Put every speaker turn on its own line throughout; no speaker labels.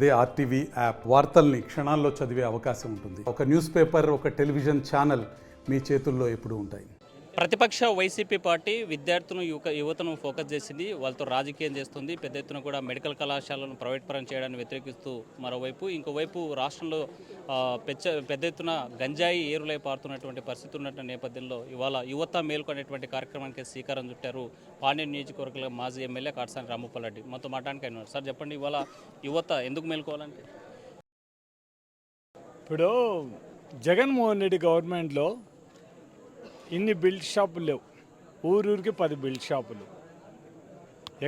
అదే RTV app వార్తల్ని క్షణాల్లో చదివే అవకాశం ఉంటుంది. ఒక న్యూస్ పేపర్, ఒక టెలివిజన్ ఛానల్ మీ చేతుల్లో ఎప్పుడూ ఉంటాయి.
ప్రతిపక్ష వైసీపీ పార్టీ విద్యార్థులను యువతను ఫోకస్ చేసింది. వాళ్ళతో రాజకీయం చేస్తుంది. పెద్ద ఎత్తున కూడా మెడికల్ కళాశాలను ప్రైవేట్ పరం చేయడాన్ని వ్యతిరేకిస్తూ మరోవైపు, ఇంకోవైపు రాష్ట్రంలో పెద్ద ఎత్తున గంజాయి ఏరులై పారుతున్నటువంటి పరిస్థితి ఉన్నటువంటి నేపథ్యంలో ఇవాళ యువత మేల్కొనేటువంటి కార్యక్రమానికి శ్రీకారం చుట్టారు పాండ్యం నియోజకవర్గంలో మాజీ ఎమ్మెల్యే కాటసాని రాంభూపాల్ రెడ్డి. మొత్తం మాట్లాడానికి ఆయన సార్ చెప్పండి, ఇవాళ యువత ఎందుకు మేల్కోవాలంటే?
ఇప్పుడు జగన్మోహన్ రెడ్డి గవర్నమెంట్లో ఇన్ని బిల్డ్ షాపులు లేవు. ఊరూరికి 10 బిల్డ్ షాపులు.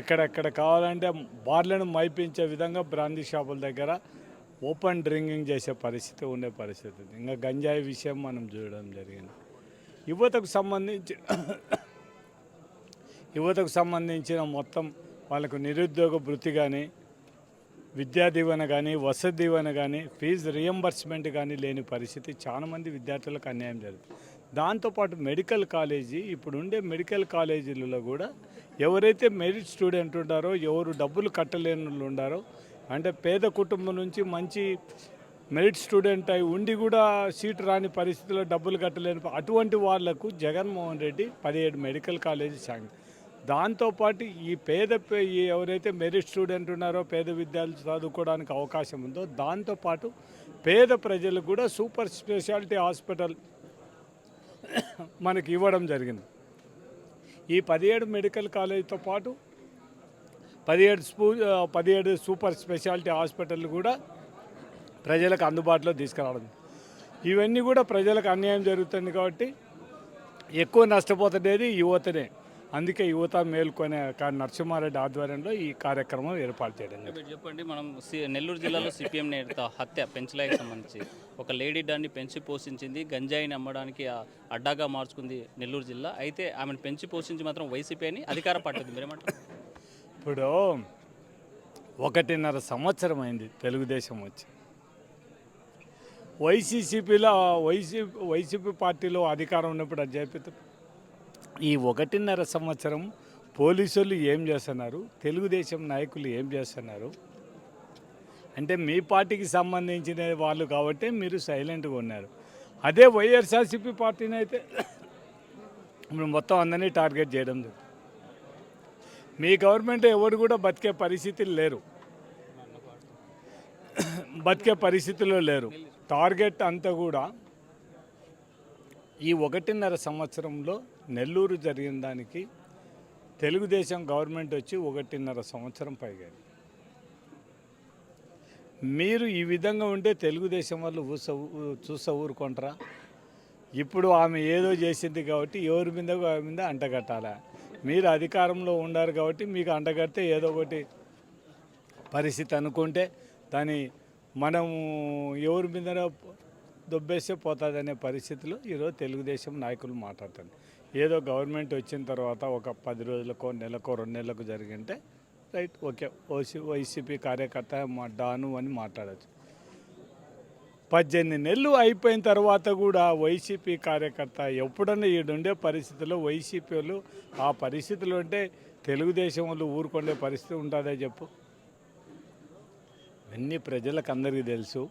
ఎక్కడెక్కడ కావాలంటే బార్లను మైపించే విధంగా బ్రాందీ షాపుల దగ్గర ఓపెన్ డ్రింకింగ్ చేసే పరిస్థితి ఉండే పరిస్థితి. ఇంకా గంజాయి విషయం మనం చూడడం జరిగింది. యువతకు సంబంధించిన మొత్తం వాళ్ళకు నిరుద్యోగ భృతి కానీ, విద్యా దీవెన కానీ, వసతి దీవెన కానీ, ఫీజు రియంబర్స్మెంట్ కానీ లేని పరిస్థితి చాలామంది విద్యార్థులకు అన్యాయం జరుగుతుంది. దాంతోపాటు మెడికల్ కాలేజీ, ఇప్పుడు ఉండే మెడికల్ కాలేజీలలో కూడా ఎవరైతే మెరిట్ స్టూడెంట్ ఉంటారో, ఎవరు డబ్బులు కట్టలేని వాళ్ళు ఉండారో, అంటే పేద కుటుంబం నుంచి మంచి మెరిట్ స్టూడెంట్ అయి ఉండి కూడా సీటు రాని పరిస్థితిలో డబ్బులు కట్టలేని అటువంటి వాళ్లకు Jaganmohan Reddy 17 medical college sanction. దాంతోపాటు ఈ ఎవరైతే మెరిట్ స్టూడెంట్ ఉన్నారో, పేద విద్యార్థులు చదువుకోవడానికి అవకాశం ఉందో, దాంతోపాటు పేద ప్రజలకు కూడా సూపర్ స్పెషాలిటీ హాస్పిటల్ మనకి ఇవ్వడం జరిగింది. ఈ 17 మెడికల్ కాలేజీతో పాటు 17 సూపర్ స్పెషాలిటీ హాస్పిటల్ కూడా ప్రజలకు అందుబాటులో తీసుకురావడం. ఇవన్నీ కూడా ప్రజలకు అన్యాయం జరుగుతుంది కాబట్టి ఎక్కువ నష్టపోతున్నది యువతనే. అందుకే యువత మేల్కొనే నరసింహారెడ్డి ఆధ్వర్యంలో ఈ కార్యక్రమం ఏర్పాటు చేయడం.
చెప్పండి, మనం నెల్లూరు జిల్లాలో సిపిఎం నేత హత్య పెంచలేకి సంబంధించి ఒక లేడీ దాన్ని పెంచి పోషించింది, గంజాయిని అమ్మడానికి అడ్డాగా మార్చుకుంది నెల్లూరు జిల్లా. అయితే ఆమెను పెంచి పోషించి మాత్రం వైసీపీ అని అధికార పట్టింది. మీరేమంటారు?
ఇప్పుడు 1.5 సంవత్సరం అయింది తెలుగుదేశం వచ్చి. వైసీపీ పార్టీలో అధికారం ఉన్నప్పుడు అది చెప్పి ఈ 1.5 సంవత్సరం పోలీసులు ఏం చేస్తున్నారు, తెలుగుదేశం నాయకులు ఏం చేస్తున్నారు అంటే మీ పార్టీకి సంబంధించిన వాళ్ళు కాబట్టి మీరు సైలెంట్గా ఉన్నారు. అదే వైఎస్ఆర్సీపీ పార్టీని అయితే మొత్తం అందరినీ టార్గెట్ చేయడం. మీ గవర్నమెంట్ ఎవరు కూడా బతికే పరిస్థితుల్లో లేరు. టార్గెట్ అంతా కూడా ఈ 1.5 సంవత్సరంలో నెల్లూరు జరిగిన దానికి తెలుగుదేశం గవర్నమెంట్ వచ్చి 1.5 సంవత్సరం పైగా. మీరు ఈ విధంగా ఉంటే తెలుగుదేశం వాళ్ళు చూసా ఊరుకుంటారా? ఇప్పుడు ఆమె ఏదో చేసింది కాబట్టి ఎవరి మీద అంటగట్టాలా? మీరు అధికారంలో ఉండారు కాబట్టి మీకు అంటగడితే ఏదో ఒకటి పరిస్థితి అనుకుంటే దాన్ని మనం ఎవరి మీద దొబ్బేస్తే పోతుందనే పరిస్థితిలో ఈరోజు తెలుగుదేశం నాయకులు మాట్లాడుతారు. ఏదో గవర్నమెంట్ వచ్చిన తర్వాత ఒక 10 రోజులకో, నెలకో, 2 నెలలకు జరిగింటే రైట్, ఓకే, వైసీపీ కార్యకర్త డాను అని మాట్లాడచ్చు. 18 నెలలు అయిపోయిన తర్వాత కూడా వైసీపీ కార్యకర్త ఎప్పుడన్నా ఈడుండే పరిస్థితుల్లో వైసీపీ వాళ్ళు ఆ పరిస్థితులు ఉంటే తెలుగుదేశం వాళ్ళు ఊరుకొండే పరిస్థితి ఉంటుందే చెప్పు? ఇవన్నీ ప్రజలకు అందరికీ తెలుసు.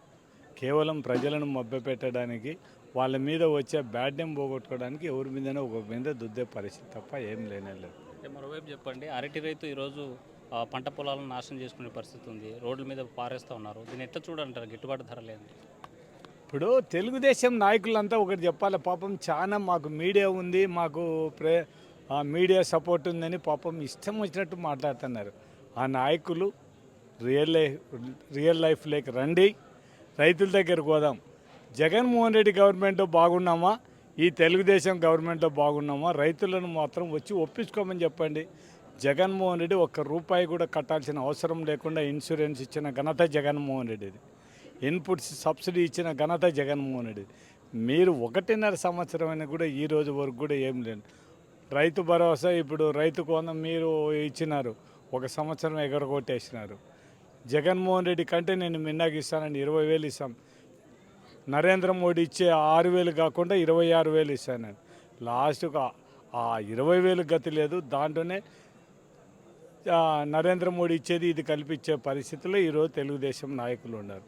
కేవలం ప్రజలను మభ్యపెట్టడానికి, వాళ్ళ మీద వచ్చే బ్యాడ్ నేమ్ పోగొట్టుకోవడానికి ఎవరి మీదైనా ఒక మీద దుద్దే పరిస్థితి తప్ప ఏం లేనేలేదు.
మరోవైపు చెప్పండి, అరటి రైతు ఈరోజు పంట పొలాలను నాశనం చేసుకునే పరిస్థితి ఉంది. రోడ్ల మీద పారేస్తూ ఉన్నారు. దీన్ని ఎట్లా చూడాలంటారు? గిట్టుబాటు ధర లేదు.
ఇప్పుడు తెలుగుదేశం నాయకులంతా ఒకటి చెప్పాలి. పాపం చాలా మాకు మీడియా ఉంది, మాకు మీడియా సపోర్ట్ ఉందని పాపం ఇష్టం వచ్చినట్టు మాట్లాడుతున్నారు. ఆ నాయకులు రియల్ లైఫ్ లేక రండి, రైతుల దగ్గరకు పోదాం. జగన్మోహన్ రెడ్డి గవర్నమెంట్లో బాగున్నామా, ఈ తెలుగుదేశం గవర్నమెంట్లో బాగున్నామా? రైతులను మాత్రం వచ్చి ఒప్పించుకోమని చెప్పండి. జగన్మోహన్ రెడ్డి ఒక్క రూపాయి కూడా కట్టాల్సిన అవసరం లేకుండా ఇన్సూరెన్స్ ఇచ్చిన ఘనత జగన్మోహన్ రెడ్డిది. ఇన్పుట్స్ సబ్సిడీ ఇచ్చిన ఘనత జగన్మోహన్ రెడ్డి. మీరు 1.5 సంవత్సరం అయినా కూడా ఈ రోజు వరకు కూడా ఏం లేదు. రైతు భరోసా ఇప్పుడు రైతుకు మీరు ఇచ్చినారు, 1 సంవత్సరం ఎగరగొట్టేసినారు. జగన్మోహన్ రెడ్డి కంటే నేను మిన్నాకి ఇస్తానని 20,000 ఇస్తాం. నరేంద్ర మోడీ ఇచ్చే 6,000 కాకుండా 26,000 ఇస్తాను. లాస్ట్గా ఆ 20,000 గతి లేదు. దాంట్లోనే నరేంద్ర మోడీ ఇచ్చేది ఇది కల్పించే పరిస్థితుల్లో ఈరోజు తెలుగుదేశం నాయకులు ఉన్నారు.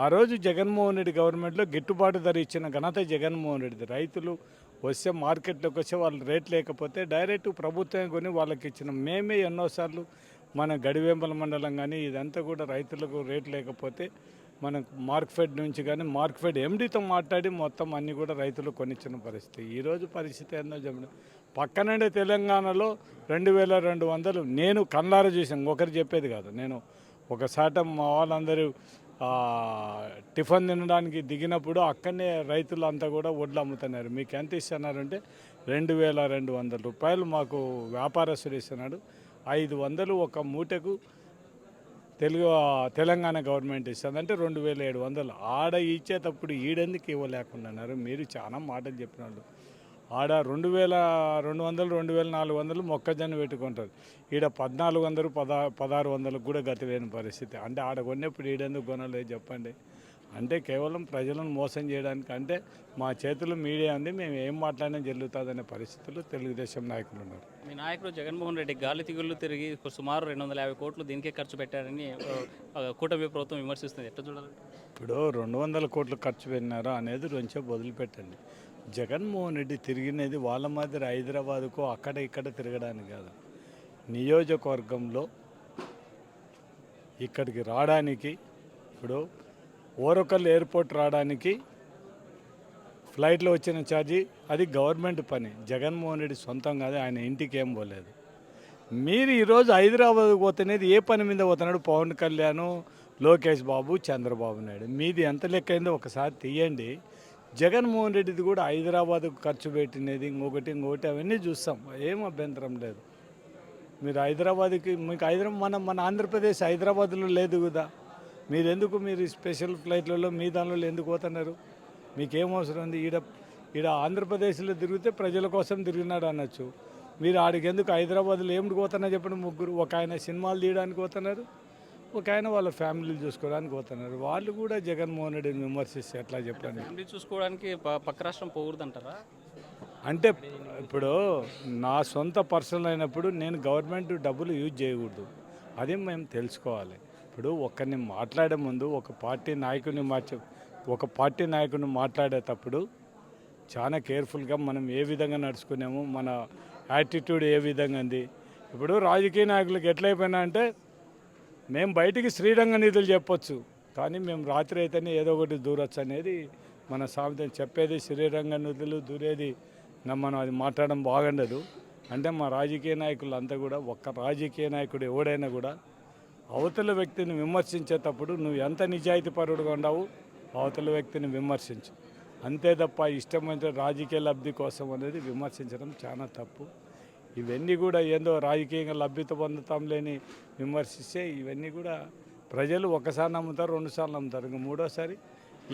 ఆ రోజు జగన్మోహన్ రెడ్డి గవర్నమెంట్లో గిట్టుబాటు ధర ఇచ్చిన ఘనత జగన్మోహన్ రెడ్డిది. రైతులు వస్తే మార్కెట్లోకి వస్తే వాళ్ళు రేట్ లేకపోతే డైరెక్ట్ ప్రభుత్వం కొని వాళ్ళకి ఇచ్చిన మేమే ఎన్నోసార్లు మన గడివేంపల మండలం కానీ ఇదంతా కూడా రైతులకు రేట్ లేకపోతే మనకు మార్క్ఫెడ్ నుంచి కానీ మార్క్ఫెడ్ ఎండితో మాట్లాడి మొత్తం అన్నీ కూడా రైతులు కొనిచ్చిన పరిస్థితి. ఈరోజు పరిస్థితి ఏందో చెప్పండి. పక్కనండే తెలంగాణలో 2200 నేను కళ్ళారా చూసాను, ఒకరు చెప్పేది కాదు. నేను ఒక శాతం మా వాళ్ళందరూ టిఫిన్ తినడానికి దిగినప్పుడు అక్కడనే రైతులు అంతా కూడా వడ్లు అమ్ముతున్నారు. మీకు ఎంత ఇస్తున్నారంటే 2200 రూపాయలు మాకు వ్యాపారస్తుడు ఇస్తున్నాడు. 500 ఒక మూటకు తెలంగాణ గవర్నమెంట్ ఇస్తుంది అంటే 2700. ఆడ ఇచ్చేటప్పుడు ఈడెందుకు ఇవ్వలేకున్నారు? మీరు చాలా మాటలు చెప్పినాడు. ఆడ 2200 2400 మొక్కజొన్న పెట్టుకుంటారు. ఈడ 1400 1600 కూడా గతి లేని పరిస్థితి. అంటే ఆడ కొన్నప్పుడు ఈడెందుకు కొనలేదు చెప్పండి. అంటే కేవలం ప్రజలను మోసం చేయడానికి. అంటే మా చేతుల్లో మీడియా ఉంది, మేము ఏం మాట్లాడినా జరుగుతుందనే పరిస్థితుల్లో తెలుగుదేశం నాయకులు ఉన్నారు.
మీ నాయకుడు జగన్మోహన్ రెడ్డి గాలి తిగుళ్ళు తిరిగి సుమారు 250 కోట్లు దీనికే ఖర్చు పెట్టారని కూటమి ప్రభుత్వం విమర్శిస్తుంది. ఎట్లా చూడాలి?
ఇప్పుడు 200 కోట్లు ఖర్చు పెట్టినారా అనేది కొంచెం వదిలిపెట్టండి. జగన్మోహన్ రెడ్డి తిరిగినది వాళ్ళ మాదిరి హైదరాబాద్కు అక్కడ ఇక్కడ తిరగడానికి కాదు. నియోజకవర్గంలో ఇక్కడికి రావడానికి, ఇప్పుడు ఓరకల్ ఎయిర్పోర్ట్ రావడానికి ఫ్లైట్లో వచ్చిన ఛార్జీ అది గవర్నమెంట్ పని. జగన్మోహన్ రెడ్డి సొంతం కాదు, ఆయన ఇంటికి ఏం పోలేదు. మీరు ఈరోజు హైదరాబాద్ పోతున్నది ఏ పని మీద పోతున్నాడు? పవన్ కళ్యాణ్, లోకేష్ బాబు, చంద్రబాబు నాయుడు. మీది ఎంత లెక్క అయిందో ఒకసారి తీయండి. జగన్మోహన్ రెడ్డిది కూడా హైదరాబాద్కు ఖర్చు పెట్టినది ఇంకొకటి అవన్నీ చూస్తాం, ఏం అభ్యంతరం లేదు. మీరు హైదరాబాద్కి మీకు మన ఆంధ్రప్రదేశ్ హైదరాబాద్లో లేదు కదా. మీరు స్పెషల్ ఫ్లైట్లలో మీ దానిలో ఎందుకు పోతున్నారు? మీకేం అవసరం ఉంది? ఈడ ఆంధ్రప్రదేశ్లో తిరిగితే ప్రజల కోసం తిరిగినాడు అనొచ్చు. మీరు ఆడికి ఎందుకు హైదరాబాద్లో ఏమిటి పోతున్నా చెప్పండి? ముగ్గురు, ఒక ఆయన సినిమాలు తీయడానికి పోతున్నారు, ఒక ఆయన వాళ్ళ ఫ్యామిలీలు చూసుకోవడానికి పోతున్నారు. వాళ్ళు కూడా జగన్మోహన్ రెడ్డిని విమర్శిస్తే ఎట్లా చెప్పండి?
ఫ్యామిలీ చూసుకోవడానికి పక్క రాష్ట్రం పోకూడదంటారా?
అంటే ఇప్పుడు నా సొంత పర్సనల్ అయినప్పుడు నేను గవర్నమెంట్ డబ్బులు యూజ్ చేయకూడదు, అదే మేము తెలుసుకోవాలి. ఇప్పుడు ఒకరిని మాట్లాడే ముందు ఒక పార్టీ నాయకుడిని మాట్లాడేటప్పుడు చాలా కేర్ఫుల్గా మనం ఏ విధంగా నడుచుకున్నాము, మన యాటిట్యూడ్ ఏ విధంగా ఉంది. ఇప్పుడు రాజకీయ నాయకులకు ఎట్లయిపోయినా అంటే మేము బయటికి శ్రీరంగ నిధులు చెప్పొచ్చు, కానీ మేము రాత్రి అయితేనే ఏదో ఒకటి దూరొచ్చు అనేది మన సామెత. చెప్పేది శ్రీరంగ నిధులు, దూరేది మనం అది మాట్లాడడం బాగుండదు. అంటే మా రాజకీయ నాయకులు అంతా కూడా, ఒక్క రాజకీయ నాయకుడు ఎవడైనా కూడా అవతల వ్యక్తిని విమర్శించేటప్పుడు నువ్వు ఎంత నిజాయితీ పరుడుగా ఉండవు, అవతల వ్యక్తిని విమర్శించు. అంతే తప్ప ఇష్టమైన రాజకీయ లబ్ధి కోసం అనేది విమర్శించడం చాలా తప్పు. ఇవన్నీ కూడా ఏందో రాజకీయంగా లబ్ధిత పొందుతాం లేని విమర్శిస్తే ఇవన్నీ కూడా ప్రజలు ఒకసారి నమ్ముతారు, 2 సార్లు నమ్ముతారు, ఇంకా 3వసారి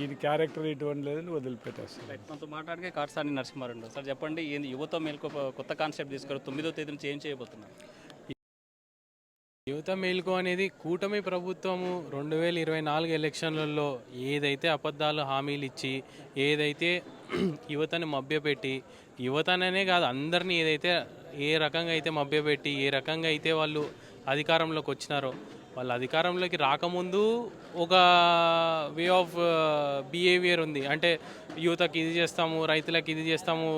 ఈ క్యారెక్టర్ ఇటువంటి లేదని వదిలిపెట్టేస్తారు.
మనతో మాట్లాడితే కాటసాని నరసింహారెడ్డి సార్, చెప్పండి, ఏంది యువత మేలుకో కొత్త కాన్సెప్ట్ తీసుకొని 9వ తేదీన చేంజ్ చేయబోతున్నారు?
యువత మేలుకో అనేది కూటమి ప్రభుత్వము 2024 ఎలక్షన్లలో ఏదైతే అబద్ధాలు హామీలు ఇచ్చి, ఏదైతే యువతని మభ్యపెట్టి, యువతననే కాదు అందరినీ ఏదైతే ఏ రకంగా అయితే మభ్యపెట్టి, ఏ రకంగా అయితే వాళ్ళు అధికారంలోకి వచ్చినారో, వాళ్ళు అధికారంలోకి రాకముందు ఒక వే ఆఫ్ బిహేవియర్ ఉంది. అంటే యువతకి ఇది చేస్తాము, రైతులకు ఇది చేస్తాము,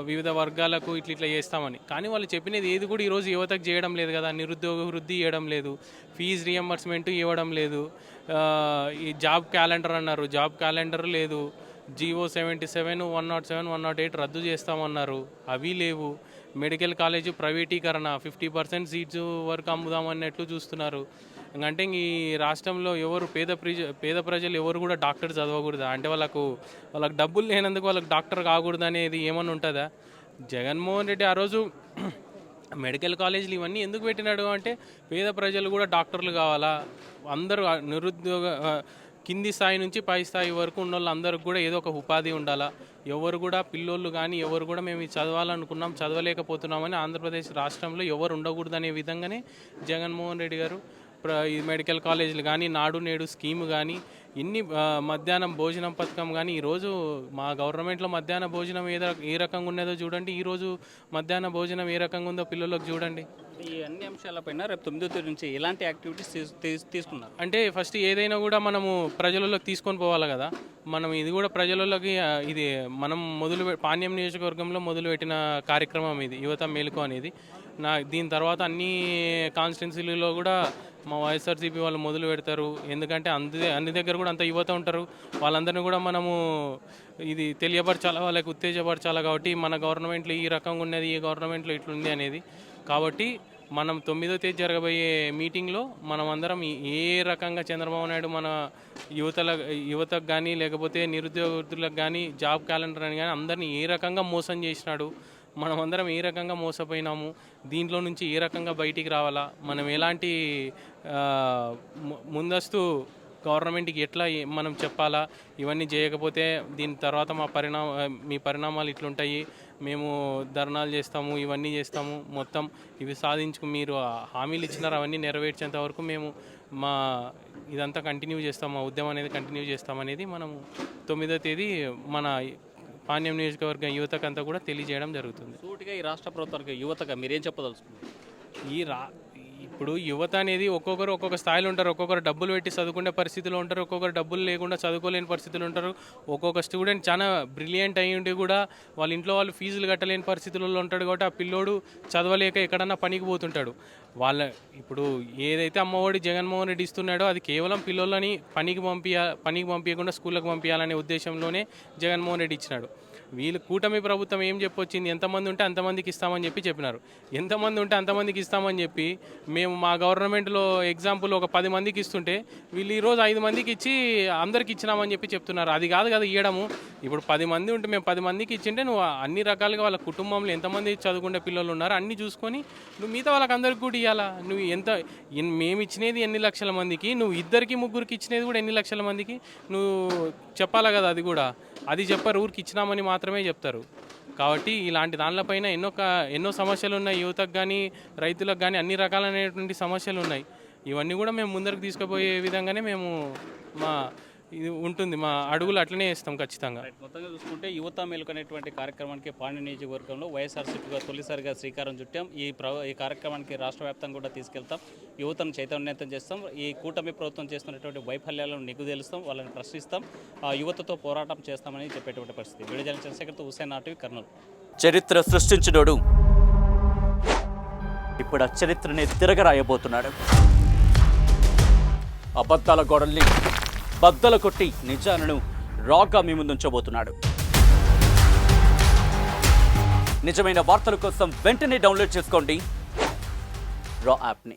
వివిధ వర్గాలకు ఇట్లా చేస్తామని. కానీ వాళ్ళు చెప్పినది ఏది కూడా ఈరోజు యువతకు చేయడం లేదు కదా. నిరుద్యోగ వృద్ధి ఇవ్వడం లేదు, ఫీజు రియంబర్స్మెంట్ ఇవ్వడం లేదు, ఈ జాబ్ క్యాలెండర్ అన్నారు, జాబ్ క్యాలెండర్ లేదు, జీవో 77, 107, 108 రద్దు చేస్తామన్నారు, అవి లేవు. మెడికల్ కాలేజ్ ప్రైవేటీకరణ 50% సీట్స్ వరకు అమ్ముదామన్నట్లు చూస్తున్నారు. అంటే ఈ రాష్ట్రంలో ఎవరు పేద ప్రజలు ఎవరు కూడా డాక్టర్ చదవకూడదా? అంటే వాళ్ళకు డబ్బులు లేనందుకు వాళ్ళకి డాక్టర్ కాకూడదు అనేది ఏమన్నా ఉంటుందా? జగన్మోహన్ రెడ్డి ఆ రోజు మెడికల్ కాలేజీలు ఇవన్నీ ఎందుకు పెట్టినాడు అంటే పేద ప్రజలు కూడా డాక్టర్లు కావాలా, అందరూ నిరుద్యోగ కింది స్థాయి నుంచి పై స్థాయి వరకు ఉన్న వాళ్ళందరికీ కూడా ఏదో ఒక ఉపాధి ఉండాలా. ఎవరు కూడా పిల్లోళ్ళు కానీ ఎవరు కూడా మేము ఇది చదవాలనుకున్నాం చదవలేకపోతున్నామని ఆంధ్రప్రదేశ్ రాష్ట్రంలో ఎవరు ఉండకూడదనే విధంగానే జగన్మోహన్ రెడ్డి గారు ఈ మెడికల్ కాలేజీలు కానీ, నాడు నేడు స్కీమ్ కానీ, ఇన్ని మధ్యాహ్నం భోజనం పథకం కానీ, ఈరోజు మా గవర్నమెంట్లో మధ్యాహ్న భోజనం ఏ రకంగా ఉన్నదో చూడండి, ఈరోజు మధ్యాహ్న భోజనం ఏ రకంగా ఉందో పిల్లలకు చూడండి.
ఈ అన్ని అంశాలపైన రేపు 9వ తేదీ నుంచి ఎలాంటి యాక్టివిటీస్ తీసుకున్నారు?
అంటే ఫస్ట్ ఏదైనా కూడా మనము ప్రజలలోకి తీసుకొని పోవాలి కదా. మనం ఇది కూడా ప్రజలలోకి ఇది మనం పాణ్యం నియోజకవర్గంలో మొదలుపెట్టిన కార్యక్రమం ఇది యువత మేలుకో అనేది. దీని తర్వాత అన్ని కాన్స్టిట్యున్సీలలో కూడా మా వైఎస్ఆర్సీపీ వాళ్ళు మొదలు పెడతారు. ఎందుకంటే అన్ని దగ్గర కూడా అంత యువత ఉంటారు. వాళ్ళందరినీ కూడా మనము ఇది తెలియపరచాలా, వాళ్ళకి ఉత్తేజపరచాలా. కాబట్టి మన గవర్నమెంట్లో ఈ రకంగా ఉన్నది, ఈ గవర్నమెంట్లో ఇట్లుంది అనేది. కాబట్టి మనం 9వ తేదీ జరగబోయే మీటింగ్లో మనం అందరం ఏ రకంగా చంద్రబాబు నాయుడు మన యువతకు కానీ లేకపోతే నిరుద్యోగులకు కానీ జాబ్ క్యాలెండర్ అని కానీ అందరినీ ఏ రకంగా మోసం చేసినాడు, మనం అందరం ఏ రకంగా మోసపోయినాము, దీంట్లో నుంచి ఏ రకంగా బయటికి రావాలా, మనం ఎలాంటి ముందస్తు గవర్నమెంట్కి ఎట్లా మనం చెప్పాలా, ఇవన్నీ చేయకపోతే దీని తర్వాత మీ పరిణామాలు ఇట్లుంటాయి, మేము ధర్నాలు చేస్తాము, ఇవన్నీ చేస్తాము, మొత్తం ఇవి మీరు హామీలు ఇచ్చినారు అవన్నీ నెరవేర్చేంత వరకు మేము ఇదంతా కంటిన్యూ చేస్తాం, మా ఉద్యమం అనేది కంటిన్యూ చేస్తామనేది మనము 9వ తేదీ మన పాణ్యం నియోజకవర్గ యువతకంతా కూడా తెలియజేయడం జరుగుతుంది.
సూటిగా ఈ రాష్ట్ర ప్రభుత్వానికి యువతగా మీరేం చెప్పదలుచుకున్నారు?
ఇప్పుడు యువత అనేది ఒక్కొక్కరు ఒక్కొక్క స్థాయిలో ఉంటారు. ఒక్కొక్కరు డబ్బులు పెట్టి చదువుకునే పరిస్థితులు ఉంటారు, ఒక్కొక్కరు డబ్బులు లేకుండా చదువుకోలేని పరిస్థితులు ఉంటారు. ఒక్కొక్క స్టూడెంట్ చాలా బ్రిలియంట్ అయ్యి ఉండి కూడా వాళ్ళ ఇంట్లో వాళ్ళు ఫీజులు కట్టలేని పరిస్థితులలో ఉంటాడు. కాబట్టి ఆ పిల్లోడు చదవలేక ఎక్కడన్నా పనికి పోతుంటాడు. ఇప్పుడు ఏదైతే అమ్మఒడి జగన్మోహన్ రెడ్డి ఇస్తున్నాడో అది కేవలం పిల్లలని పనికి పంపించకుండా స్కూళ్ళకు పంపించాలనే ఉద్దేశంలోనే జగన్మోహన్ రెడ్డి ఇచ్చినాడు. వీళ్ళు కూటమి ప్రభుత్వం ఏం చెప్పొచ్చింది, ఎంతమంది ఉంటే అంతమందికి ఇస్తామని చెప్పినారు. ఎంతమంది ఉంటే అంతమందికి ఇస్తామని చెప్పి మేము మా గవర్నమెంట్లో ఎగ్జాంపుల్ ఒక 10 మందికి ఇస్తుంటే వీళ్ళు ఈరోజు 5 మందికి ఇచ్చి అందరికి ఇచ్చినామని చెప్తున్నారు. అది కాదు కదా ఇవ్వడము. ఇప్పుడు 10 మంది ఉంటే మేము 10 మందికి ఇచ్చింటే నువ్వు అన్ని రకాలుగా వాళ్ళ కుటుంబంలో ఎంతమంది చదువుకునే పిల్లలు ఉన్నారు అన్నీ చూసుకొని నువ్వు మిగతా వాళ్ళకి అందరికి కూడా ఇవ్వాలా. నువ్వు మేము ఇచ్చినది ఎన్ని లక్షల మందికి, నువ్వు 2-3 ఇచ్చినది కూడా ఎన్ని లక్షల మందికి నువ్వు చెప్పాలా కదా. అది చెప్పారు, ఊరికి ఇచ్చినామని మాత్రమే చెప్తారు. కాబట్టి ఇలాంటి దానిపైన ఎన్నో సమస్యలు ఉన్నాయి. యువతకు కానీ రైతులకు కానీ అన్ని రకాలైనటువంటి సమస్యలు ఉన్నాయి. ఇవన్నీ కూడా మేము ముందరకు తీసుకుపోయే విధంగానే ఇది ఉంటుంది. మా అడుగులు అట్లనే వేస్తాం ఖచ్చితంగా.
మొత్తంగా చూసుకుంటే యువత మేలుకునేటువంటి కార్యక్రమానికి పాణ్యం నియోజకవర్గంలో వైఎస్ఆర్సీపీగా తొలిసారిగా శ్రీకారం చుట్టాం. ఈ కార్యక్రమానికి రాష్ట్ర వ్యాప్తంగా కూడా తీసుకెళ్తాం, యువతను చైతన్యవంతం చేస్తాం, ఈ కూటమి ప్రభుత్వం చేస్తున్నటువంటి వైఫల్యాలను నిగ్గుదేలుస్తాం, వాళ్ళని ప్రశ్నిస్తాం, యువతతో పోరాటం చేస్తామని చెప్పేటువంటి పరిస్థితి. విడుదల చంద్రశేఖర్తో హుసేన్ ఆర్టీవీ, కర్నూలు.
చరిత్ర సృష్టించినోడు ఇప్పుడు ఆ చరిత్రని తిరగరాయబోతున్నాడు. అబద్ధాల గోడల్ని బద్దలు కొట్టి నిజాలను రాగా మీ ముందుంచబోతున్నాడు. నిజమైన వార్తల కోసం వెంటనే డౌన్లోడ్ చేసుకోండి రా యాప్ని.